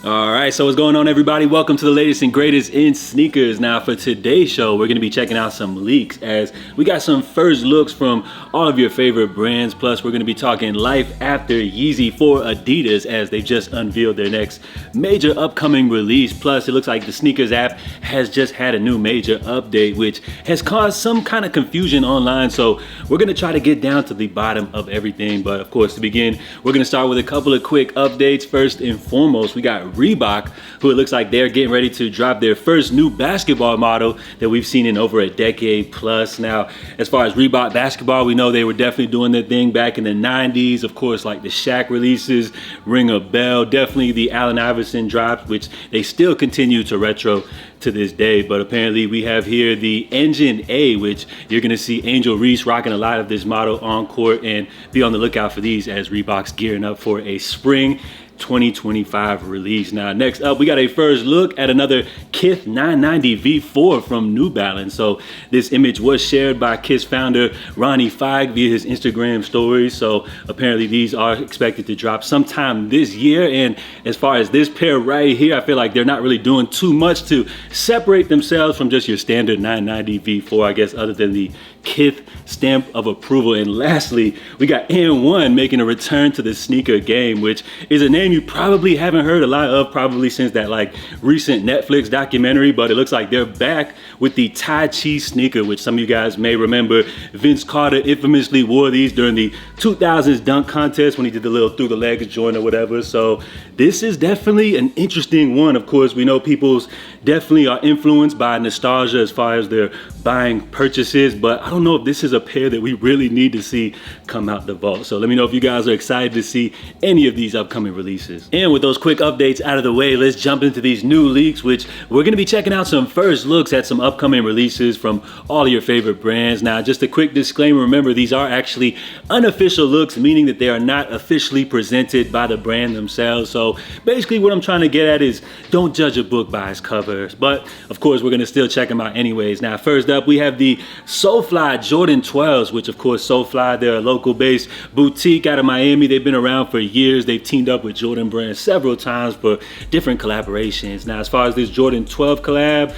All right, so what's going on, everybody? Welcome to the latest and greatest in sneakers. Now, for today's show, we're going to be checking out some leaks as we got some first looks from all of your favorite brands. Plus, we're going to be talking life after Yeezy for Adidas as they've just unveiled their next major upcoming release. Plus, it looks like the sneakers app has just had a new major update, which has caused some kind of confusion online. So we're going to try to get down to the bottom of everything. But of course, to begin, we're going to start with a couple of quick updates. First and foremost, we got Reebok, who it looks like they're getting ready to drop their first new basketball model that we've seen in over a decade plus. Now, as far as Reebok basketball, we know they were definitely doing their thing back in the 90s. Of course, like the Shaq releases ring a bell. Definitely the Allen Iverson drops, which they still continue to retro to this day. But apparently we have here the Engine A, which you're going to see Angel Reese rocking a lot of this model on court, and be on the lookout for these as Reebok's gearing up for a spring 2025 release. Now, next up, we got a first look at another Kith 990 V4 from New Balance. So this image was shared by Kith founder Ronnie Feig via his Instagram stories. So apparently these are expected to drop sometime this year. And as far as this pair right here, I feel like they're not really doing too much to separate themselves from just your standard 990 V4, I guess, other than the Kith stamp of approval. And lastly, we got N1 making a return to the sneaker game, which is a name you probably haven't heard a lot of, probably since that like recent Netflix documentary. But it looks like they're back with the Tai Chi sneaker, which some of you guys may remember. Vince Carter infamously wore these during the 2000s dunk contest when he did the little through the legs joint or whatever. So this is definitely an interesting one. Of course, we know people's definitely are influenced by nostalgia as far as their buying purchases, but I don't know if this is a pair that we really need to see come out the vault. So let me know if you guys are excited to see any of these upcoming releases. And with those quick updates out of the way, let's jump into these new leaks, which we're going to be checking out some first looks at some upcoming releases from all of your favorite brands. Now, just a quick disclaimer, remember these are actually unofficial looks, meaning that they are not officially presented by the brand themselves. So basically what I'm trying to get at is don't judge a book by its covers, but of course we're going to still check them out anyways. Now, first up, we have the Soulfly Jordan 12s, which of course Soulfly, they're a local based boutique out of Miami. They've been around for years. They've teamed up with Jordan Brand several times for different collaborations. Now, as far as this Jordan 12 collab,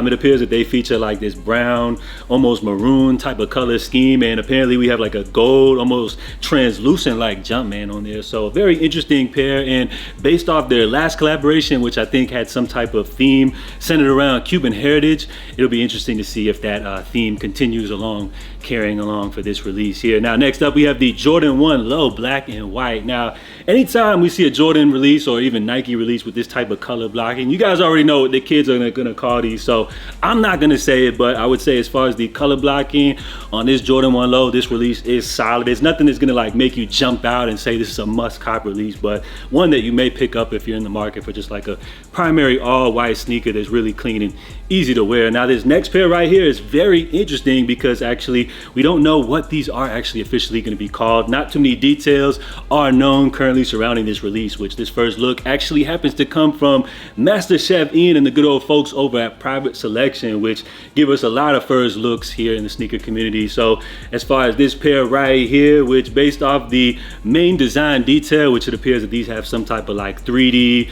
it appears that they feature like this brown, almost maroon type of color scheme, and apparently we have like a gold, almost translucent like Jumpman on there. So a very interesting pair, and based off their last collaboration, which I think had some type of theme centered around Cuban heritage, it'll be interesting to see if that theme continues along, carrying along for this release here. Now, next up, we have the Jordan 1 Low black and white. Now, anytime we see a Jordan release or even Nike release with this type of color blocking, you guys already know what the kids are gonna call these, so I'm not gonna say it, but I would say as far as the color blocking on this Jordan 1 Low, this release is solid. It's nothing that's gonna like make you jump out and say this is a must-cop release, but one that you may pick up if you're in the market for just like a primary all-white sneaker that's really clean and easy to wear. Now, this next pair right here is very interesting because actually we don't know what these are actually officially going to be called. Not too many details are known currently surrounding this release, which this first look actually happens to come from Master Chef Ian and the good old folks over at Private Selection, which give us a lot of first looks here in the sneaker community. So as far as this pair right here, which based off the main design detail, which it appears that these have some type of like 3D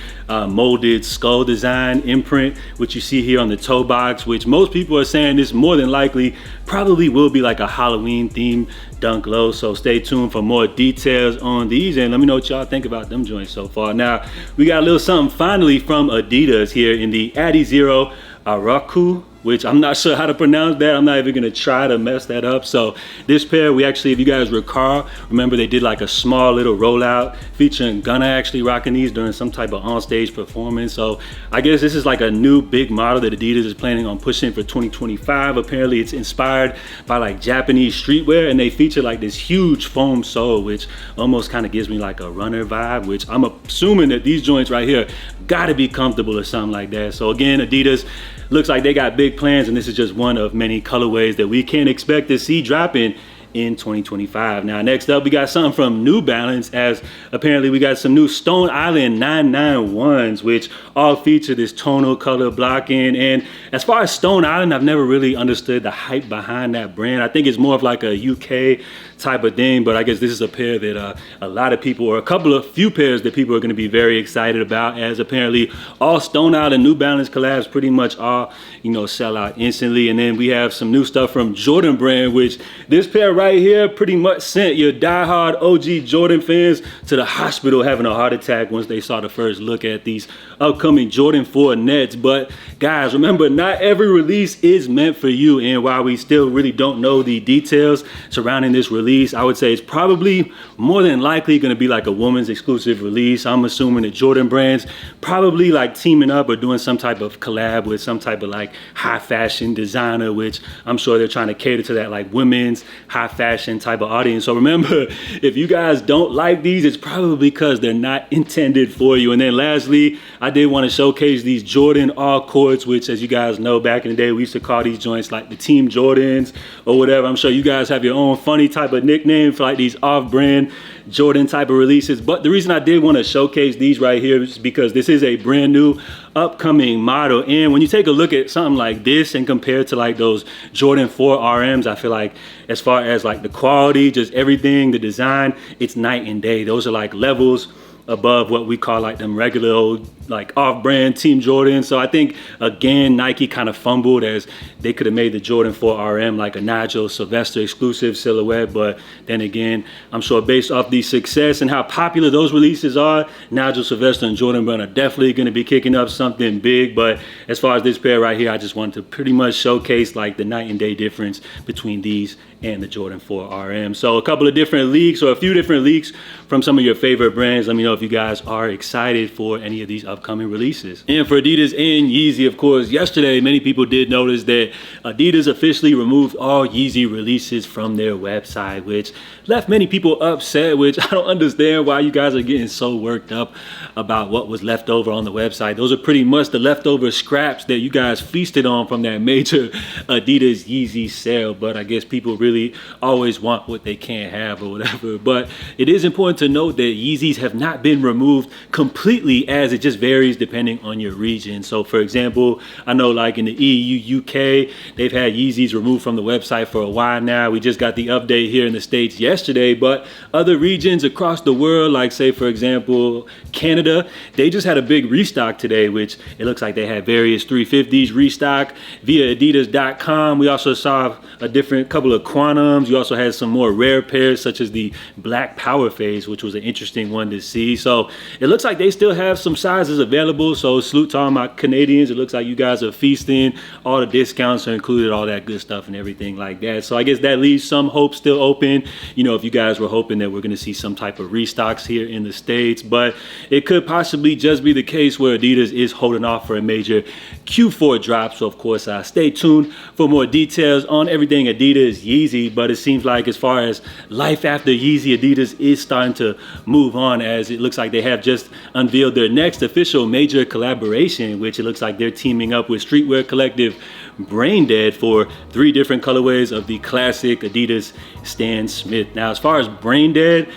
molded skull design imprint, which you see here on the toe box, which most people are saying this more than likely probably will be like a Halloween theme dunk low. So stay tuned for more details on these, and let me know what y'all think about them joints so far. Now, we got a little something finally from Adidas here in the Adi Zero Araku, which I'm not sure how to pronounce that. I'm not even gonna try to mess that up. So this pair, we actually, if you guys recall, remember they did like a small little rollout featuring Gunna actually rocking these during some type of onstage performance. So I guess this is like a new big model that Adidas is planning on pushing for 2025. Apparently it's inspired by like Japanese streetwear, and they feature like this huge foam sole, which almost kind of gives me like a runner vibe, which I'm assuming that these joints right here gotta be comfortable or something like that. So again, Adidas looks like they got big plans, and this is just one of many colorways that we can expect to see dropping in 2025. Now, next up, we got something from New Balance, as apparently we got some new Stone Island 991s, which all feature this tonal color blocking. And as far as Stone Island, I've never really understood the hype behind that brand. I think it's more of like a UK type of thing. But I guess this is a pair that a lot of people, or a few pairs that people are going to be very excited about, as apparently all Stone Out and New Balance collabs pretty much all, you know, sell out instantly. And then we have some new stuff from Jordan brand, which this pair right here pretty much sent your diehard OG Jordan fans to the hospital having a heart attack once they saw the first look at these upcoming Jordan 4 Nets. But guys, remember, not every release is meant for you. And while we still really don't know the details surrounding this release, I would say it's probably more than likely going to be like a woman's exclusive release. I'm assuming that Jordan brands probably like teaming up or doing some type of collab with some type of like high fashion designer, which I'm sure they're trying to cater to that like women's high fashion type of audience. So remember, if you guys don't like these, it's probably because they're not intended for you. And then lastly, I did want to showcase these Jordan All Courts, which, as you guys know, back in the day, we used to call these joints like the Team Jordans or whatever. I'm sure you guys have your own funny type of nickname for like these off-brand Jordan type of releases. But the reason I did want to showcase these right here is because this is a brand new upcoming model. And when you take a look at something like this and compare it to like those Jordan 4 RMs, I feel like as far as like the quality, just everything, the design, it's night and day. Those are like levels above what we call like them regular old like off-brand Team Jordan. So I think again, Nike kind of fumbled, as they could have made the Jordan 4 RM like a Nigel Sylvester exclusive silhouette. But then again, I'm sure based off the success and how popular those releases are, Nigel Sylvester and Jordan Brand are definitely going to be kicking up something big. But as far as this pair right here, I just wanted to pretty much showcase like the night and day difference between these and the Jordan 4 RM. So a couple of different leaks, or a few different leaks from some of your favorite brands. Let me know if you guys are excited for any of these upcoming releases. And for Adidas and Yeezy, of course, yesterday many people did notice that Adidas officially removed all Yeezy releases from their website, which left many people upset, which I don't understand why you guys are getting so worked up about what was left over on the website. Those are pretty much the leftover scraps that you guys feasted on from that major Adidas Yeezy sale. But I guess people really always want what they can't have or whatever. But it is important to note that Yeezys have not been removed completely, as it just varies depending on your region. So for example, I know like in the EU, UK, they've had Yeezys removed from the website for a while now. We just got the update here in the States yesterday, but other regions across the world, like say for example, Canada, they just had a big restock today, which it looks like they had various 350s restock via adidas.com. We also saw a different couple of quantums. You also had some more rare pairs such as the black power phase, which was an interesting one to see. So it looks like they still have some sizes available. So salute to all my Canadians. It looks like you guys are feasting. All the discounts are included, all that good stuff and everything like that. So I guess that leaves some hope still open. You know, if you guys were hoping that we're going to see some type of restocks here in the States, but it could possibly just be the case where Adidas is holding off for a major Q4 drop. So of course, stay tuned for more details on everything Adidas Yeezy. But it seems like as far as life after Yeezy, Adidas is starting to move on, as it looks like they have just unveiled their next official major collaboration, which it looks like they're teaming up with streetwear collective Brain Dead for 3 different colorways of the classic Adidas Stan Smith. Now, as far as Brain Dead,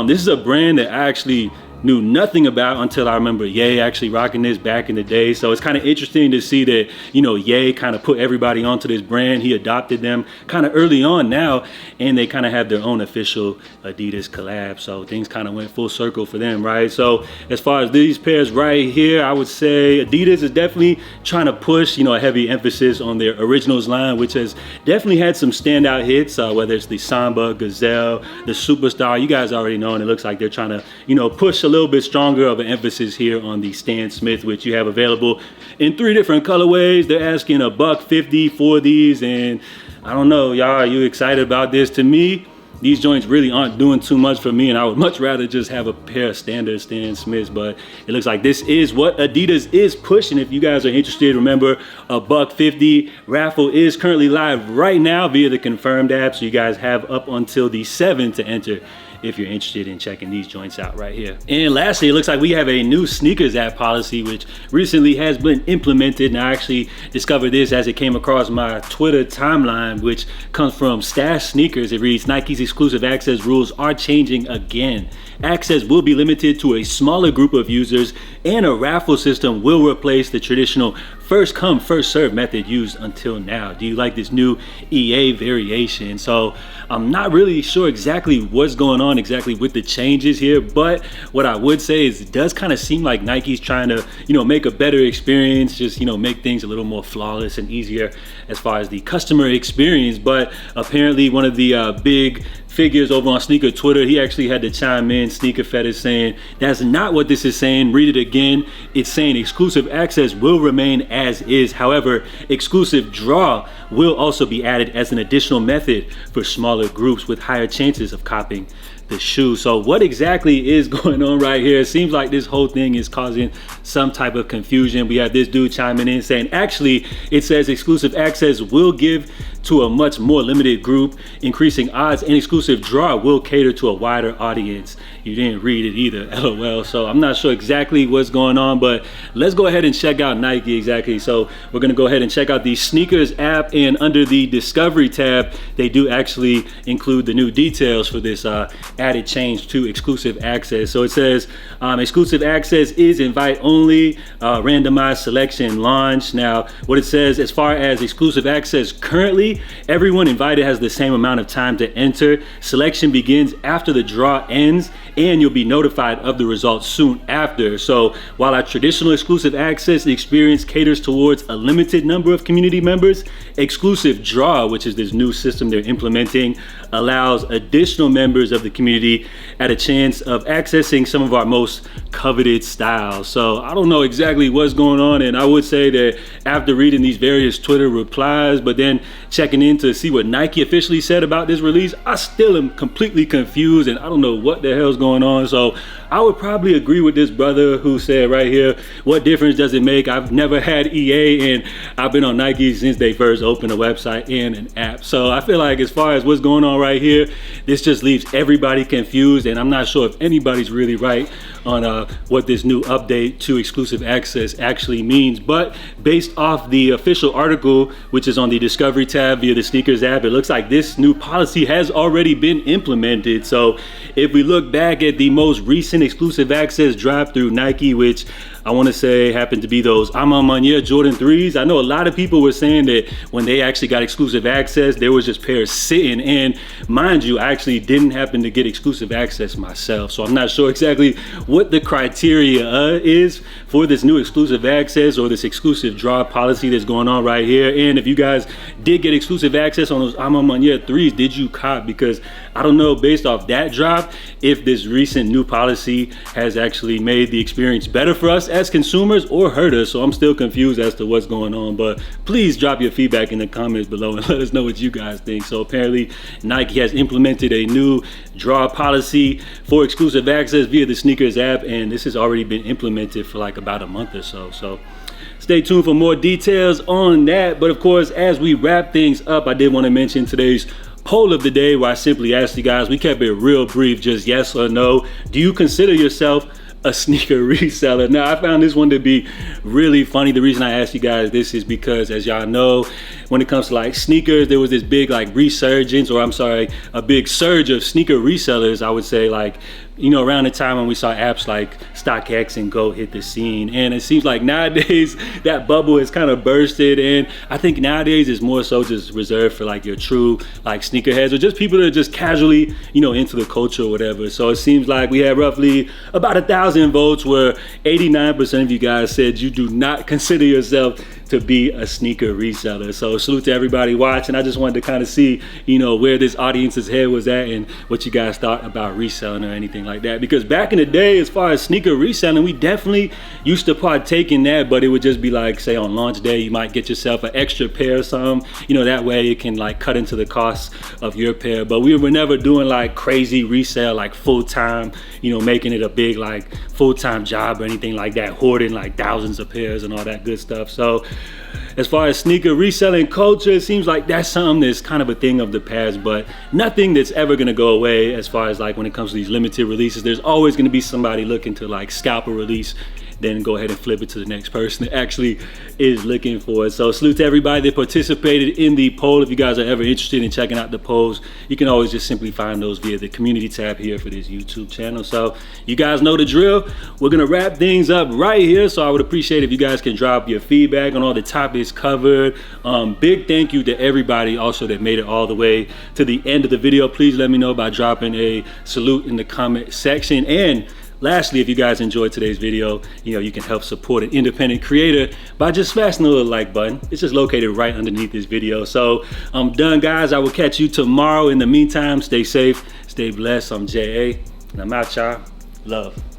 this is a brand that I actually knew nothing about until I remember Ye actually rocking this back in the day. So it's kind of interesting to see that, you know, Ye kind of put everybody onto this brand. He adopted them kind of early on now, and they kind of have their own official Adidas collab. So things kind of went full circle for them, right? So as far as these pairs right here, I would say Adidas is definitely trying to push, you know, a heavy emphasis on their originals line, which has definitely had some standout hits, whether it's the Samba, Gazelle, the Superstar. You guys already know, and it looks like they're trying to, you know, push a little bit stronger of an emphasis here on the Stan Smith, which you have available in 3 different colorways. They're asking $150 for these, and I don't know, y'all, are you excited about this? To me, these joints really aren't doing too much for me, and I would much rather just have a pair of standard Stan Smiths. But it looks like this is what Adidas is pushing. If you guys are interested, remember, $150 raffle is currently live right now via the Confirmed app, so you guys have up until the 7th to enter if you're interested in checking these joints out right here. And lastly, it looks like we have a new sneakers app policy, which recently has been implemented. And I actually discovered this as it came across my Twitter timeline, which comes from Stash Sneakers. It reads, Nike's exclusive access rules are changing again. Access will be limited to a smaller group of users, and a raffle system will replace the traditional first come, first serve method used until now. Do you like this new EA variation? So I'm not really sure exactly what's going on exactly with the changes here, but what I would say is it does kind of seem like Nike's trying to, make a better experience, just, make things a little more flawless and easier as far as the customer experience. But apparently one of the big figures over on sneaker Twitter, he actually had to chime in, Sneaker Fetish, saying that's not what this is saying. Read it again. It's saying exclusive access will remain as is. However, exclusive draw will also be added as an additional method for smaller groups with higher chances of copying the shoe. So what exactly is going on right here? It seems like this whole thing is causing some type of confusion. We have this dude chiming in saying, actually, it says exclusive access will give to a much more limited group, increasing odds, and exclusive draw will cater to a wider audience. You didn't read it either, LOL. So I'm not sure exactly what's going on, but let's go ahead and check out Nike exactly. So we're gonna go ahead and check out the sneakers app, and under the Discovery tab, they do actually include the new details for this added change to exclusive access. So it says exclusive access is invite only, randomized selection launch. Now what it says, as far as exclusive access currently, everyone invited has the same amount of time to enter. Selection begins after the draw ends, and you'll be notified of the results soon after. So while our traditional exclusive access experience caters towards a limited number of community members, exclusive draw, which is this new system they're implementing, allows additional members of the community at a chance of accessing some of our most coveted styles. So I don't know exactly what's going on, and I would say that after reading these various Twitter replies, but then checking in to see what Nike officially said about this release, I still am completely confused, and I don't know what the hell's going on. So I would probably agree with this brother who said right here, what difference does it make? I've never had EA, and I've been on Nike since they first opened a website and an app. So I feel like as far as what's going on right here, this just leaves everybody confused, and I'm not sure if anybody's really right on what this new update to exclusive access actually means. But based off the official article, which is on the Discovery tab via the sneakers app, it looks like this new policy has already been implemented. So if we look back at the most recent exclusive access drive through Nike, which I want to say happened to be those Amamanya Jordan 3s. I know a lot of people were saying that when they actually got exclusive access, there was just pairs sitting. And mind you, I actually didn't happen to get exclusive access myself. So I'm not sure exactly what the criteria is for this new exclusive access or this exclusive draw policy that's going on right here. And if you guys did get exclusive access on those Amamanya 3s, did you cop? Because I don't know, based off that drop, if this recent new policy has actually made the experience better for us as consumers or hurt us. So I'm still confused as to what's going on, but please drop your feedback in the comments below and let us know what you guys think. So apparently Nike has implemented a new draw policy for exclusive access via the sneakers app, and this has already been implemented for like about a month or so. So stay tuned for more details on that. But of course, as we wrap things up, I did want to mention today's poll of the day, where I simply asked you guys, we kept it real brief, just yes or no. Do you consider yourself a sneaker reseller? Now, I found this one to be really funny. The reason I asked you guys this is because, as y'all know, when it comes to like sneakers, there was this big like resurgence, or I'm sorry, a big surge of sneaker resellers, I would say, like, you know, around the time when we saw apps like StockX and Go hit the scene. And it seems like nowadays that bubble has kind of bursted, and I think nowadays it's more so just reserved for like your true like sneakerheads, or just people that are just casually, you know, into the culture or whatever. So it seems like we had roughly about 1,000 votes, where 89% of you guys said you do not consider yourself to be a sneaker reseller. So salute to everybody watching. I just wanted to kind of see, you know, where this audience's head was at and what you guys thought about reselling or anything like that. Because back in the day, as far as sneaker reselling, we definitely used to partake in that, but it would just be like, say on launch day, you might get yourself an extra pair or something, you know, that way it can like cut into the cost of your pair. But we were never doing like crazy resale, like full-time, you know, making it a big like full-time job or anything like that, hoarding like thousands of pairs and all that good stuff. So as far as sneaker reselling culture, it seems like that's something that's kind of a thing of the past, but nothing that's ever gonna go away. As far as like when it comes to these limited releases, there's always gonna be somebody looking to like scalp a release, then go ahead and flip it to the next person that actually is looking for it. So salute to everybody that participated in the poll. If you guys are ever interested in checking out the polls, you can always just simply find those via the community tab here for this YouTube channel. So you guys know the drill. We're gonna wrap things up right here. So I would appreciate if you guys can drop your feedback on all the topics covered. Big thank you to everybody also that made it all the way to the end of the video. Please let me know by dropping a salute in the comment section. And lastly, if you guys enjoyed today's video, you can help support an independent creator by just smashing the little like button. It's just located right underneath this video. So I'm done, guys. I will catch you tomorrow. In the meantime, stay safe, stay blessed. I'm J.A. and I'm out, y'all. Love.